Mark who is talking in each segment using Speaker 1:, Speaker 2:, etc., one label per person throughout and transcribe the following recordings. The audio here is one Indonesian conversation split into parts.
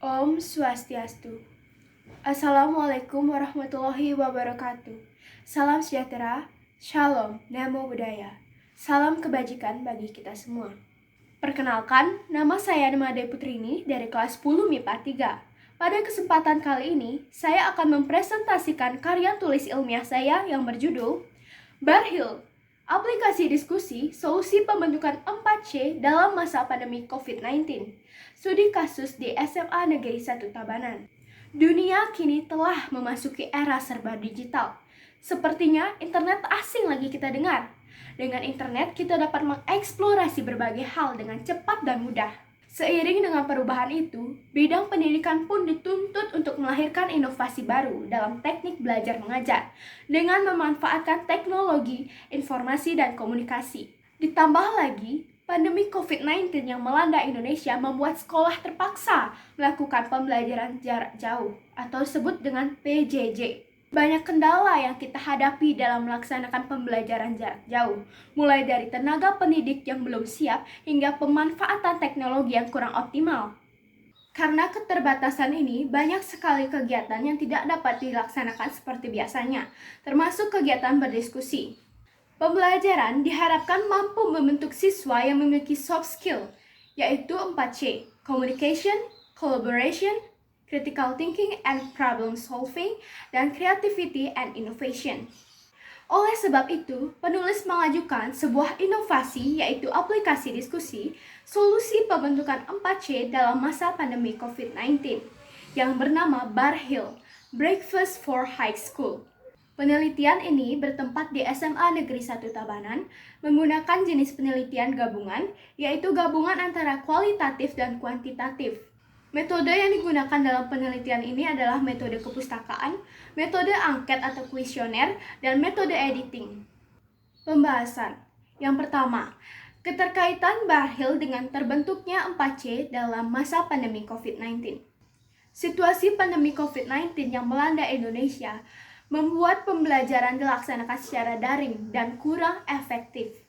Speaker 1: Om Swastiastu. Assalamualaikum warahmatullahi wabarakatuh. Salam sejahtera, Shalom, Namo Buddhaya. Salam kebajikan bagi kita semua. Perkenalkan, nama saya Made Putrini dari kelas 10 MIPA 3. Pada kesempatan kali ini, saya akan mempresentasikan karya tulis ilmiah saya yang berjudul Barhil, Aplikasi Diskusi Solusi Pembentukan 4C dalam Masa Pandemi COVID-19. Studi kasus di SMA Negeri 1 Tabanan. Dunia kini telah memasuki era serba digital. Sepertinya internet asing lagi kita dengar. Dengan internet, kita dapat mengeksplorasi berbagai hal dengan cepat dan mudah. Seiring dengan perubahan itu, bidang pendidikan pun dituntut untuk melahirkan inovasi baru dalam teknik belajar mengajar dengan memanfaatkan teknologi, informasi, dan komunikasi. Ditambah lagi, pandemi COVID-19 yang melanda Indonesia membuat sekolah terpaksa melakukan pembelajaran jarak jauh atau disebut dengan PJJ. Banyak kendala yang kita hadapi dalam melaksanakan pembelajaran jarak jauh, mulai dari tenaga pendidik yang belum siap hingga pemanfaatan teknologi yang kurang optimal. Karena keterbatasan ini, banyak sekali kegiatan yang tidak dapat dilaksanakan seperti biasanya, termasuk kegiatan berdiskusi. Pembelajaran diharapkan mampu membentuk siswa yang memiliki soft skill, yaitu 4C, Communication, Collaboration, Critical Thinking and Problem Solving, dan Creativity and Innovation. Oleh sebab itu, penulis mengajukan sebuah inovasi yaitu aplikasi diskusi solusi pembentukan 4C dalam masa pandemi COVID-19 yang bernama Barhil, Breakfast for High School. Penelitian ini bertempat di SMA Negeri 1 Tabanan menggunakan jenis penelitian gabungan, yaitu gabungan antara kualitatif dan kuantitatif. Metode yang digunakan dalam penelitian ini adalah metode kepustakaan, metode angket atau kuesioner, dan metode editing. Pembahasan. Yang pertama, keterkaitan Barhil dengan terbentuknya 4C dalam masa pandemi COVID-19. Situasi pandemi COVID-19 yang melanda Indonesia membuat pembelajaran dilaksanakan secara daring dan kurang efektif.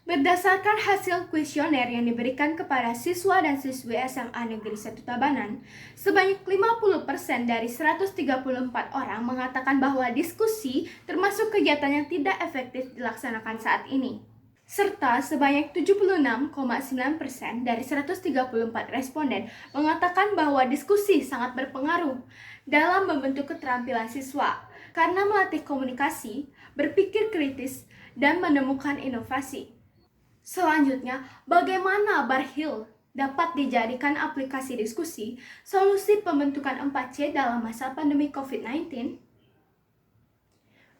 Speaker 1: Berdasarkan hasil kuesioner yang diberikan kepada siswa dan siswi SMA Negeri 1 Tabanan, sebanyak 50% dari 134 orang mengatakan bahwa diskusi termasuk kegiatan yang tidak efektif dilaksanakan saat ini. Serta sebanyak 76,9% dari 134 responden mengatakan bahwa diskusi sangat berpengaruh dalam membentuk keterampilan siswa karena melatih komunikasi, berpikir kritis, dan menemukan inovasi. Selanjutnya, bagaimana Barhil dapat dijadikan aplikasi diskusi solusi pembentukan 4C dalam masa pandemi COVID-19?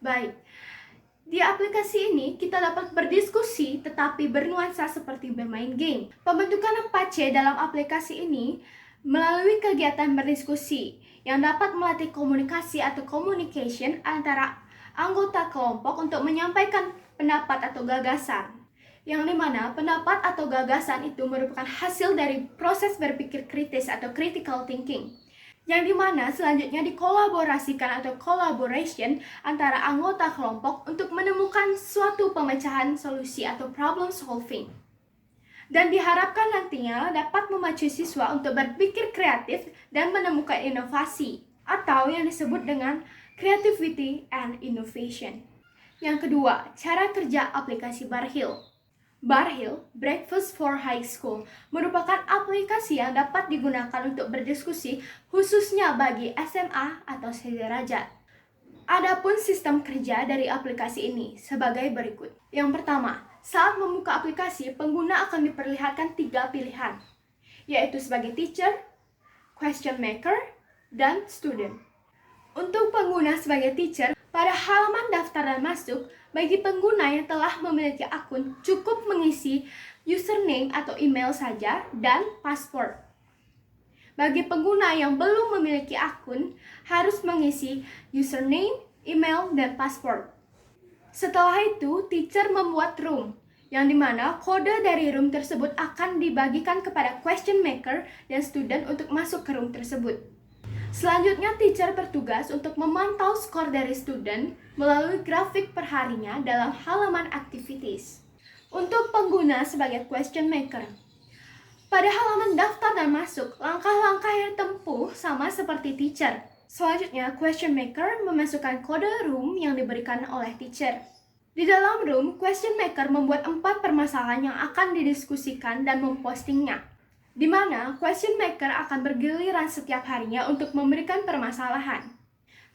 Speaker 1: Baik, di aplikasi ini kita dapat berdiskusi tetapi bernuansa seperti bermain game. Pembentukan 4C dalam aplikasi ini melalui kegiatan berdiskusi yang dapat melatih komunikasi atau communication antara anggota kelompok untuk menyampaikan pendapat atau gagasan. Yang dimana pendapat atau gagasan itu merupakan hasil dari proses berpikir kritis atau critical thinking. Yang dimana selanjutnya dikolaborasikan atau collaboration antara anggota kelompok untuk menemukan suatu pemecahan solusi atau problem solving. Dan diharapkan nantinya dapat memacu siswa untuk berpikir kreatif dan menemukan inovasi atau yang disebut dengan creativity and innovation. Yang kedua, cara kerja aplikasi Barhil. Barhil, Breakfast for High School, merupakan aplikasi yang dapat digunakan untuk berdiskusi khususnya bagi SMA atau sederajat. Adapun sistem kerja dari aplikasi ini sebagai berikut. Yang pertama, saat membuka aplikasi, pengguna akan diperlihatkan 3 pilihan, yaitu sebagai teacher, question maker, dan student. Untuk pengguna sebagai teacher, pada halaman daftar dan masuk, bagi pengguna yang telah memiliki akun, cukup mengisi username atau email saja dan password. Bagi pengguna yang belum memiliki akun, harus mengisi username, email, dan password. Setelah itu, teacher membuat room, yang dimana kode dari room tersebut akan dibagikan kepada question maker dan student untuk masuk ke room tersebut. Selanjutnya, teacher bertugas untuk memantau skor dari student melalui grafik perharinya dalam halaman activities. Untuk pengguna sebagai question maker, Pada halaman daftar dan masuk, langkah-langkah yang ditempuh sama seperti teacher. Selanjutnya, question maker memasukkan kode room yang diberikan oleh teacher. Di dalam room, question maker membuat 4 permasalahan yang akan didiskusikan dan mempostingnya, di mana question maker akan bergiliran setiap harinya untuk memberikan permasalahan.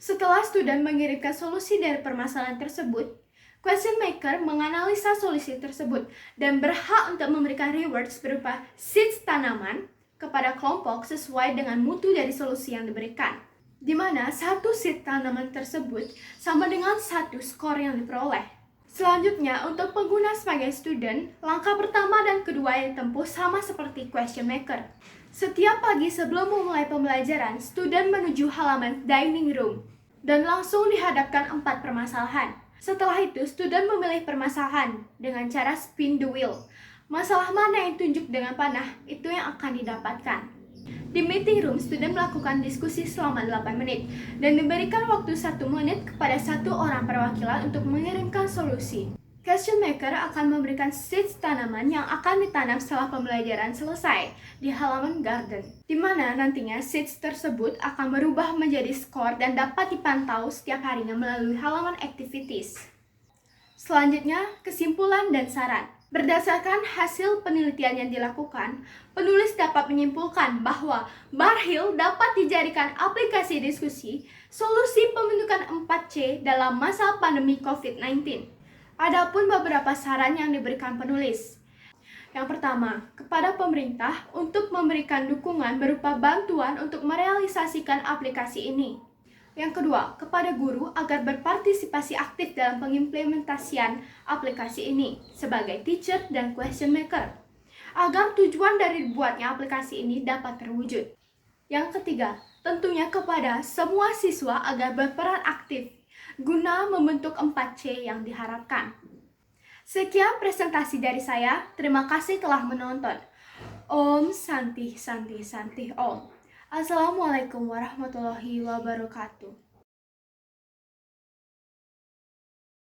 Speaker 1: Setelah student mengirimkan solusi dari permasalahan tersebut, question maker menganalisa solusi tersebut dan berhak untuk memberikan rewards berupa seeds tanaman kepada kelompok sesuai dengan mutu dari solusi yang diberikan, di mana satu seed tanaman tersebut sama dengan satu skor yang diperoleh. Selanjutnya, untuk pengguna sebagai student, langkah pertama dan kedua yang ditempuh sama seperti question maker. Setiap pagi sebelum memulai pembelajaran, student menuju halaman dining room dan langsung dihadapkan 4 permasalahan. Setelah itu, student memilih permasalahan dengan cara spin the wheel. Masalah mana yang tunjuk dengan panah, itu yang akan didapatkan. Di meeting room, student melakukan diskusi selama 8 menit dan diberikan waktu 1 menit kepada 1 orang perwakilan untuk mengirimkan solusi. Question maker akan memberikan seeds tanaman yang akan ditanam setelah pembelajaran selesai di halaman garden, di mana nantinya seeds tersebut akan berubah menjadi skor dan dapat dipantau setiap harinya melalui halaman activities. Selanjutnya, kesimpulan dan saran. Berdasarkan hasil penelitian yang dilakukan, penulis dapat menyimpulkan bahwa Barhill dapat dijadikan aplikasi diskusi solusi pembentukan 4C dalam masa pandemi COVID-19. Adapun beberapa saran yang diberikan penulis. Yang pertama, kepada pemerintah untuk memberikan dukungan berupa bantuan untuk merealisasikan aplikasi ini. Yang kedua, kepada guru agar berpartisipasi aktif dalam pengimplementasian aplikasi ini sebagai teacher dan question maker, agar tujuan dari dibuatnya aplikasi ini dapat terwujud. Yang ketiga, tentunya kepada semua siswa agar berperan aktif guna membentuk 4C yang diharapkan. Sekian presentasi dari saya. Terima kasih telah menonton. Om Santi Santi Santi Om. Assalamualaikum warahmatullahi wabarakatuh.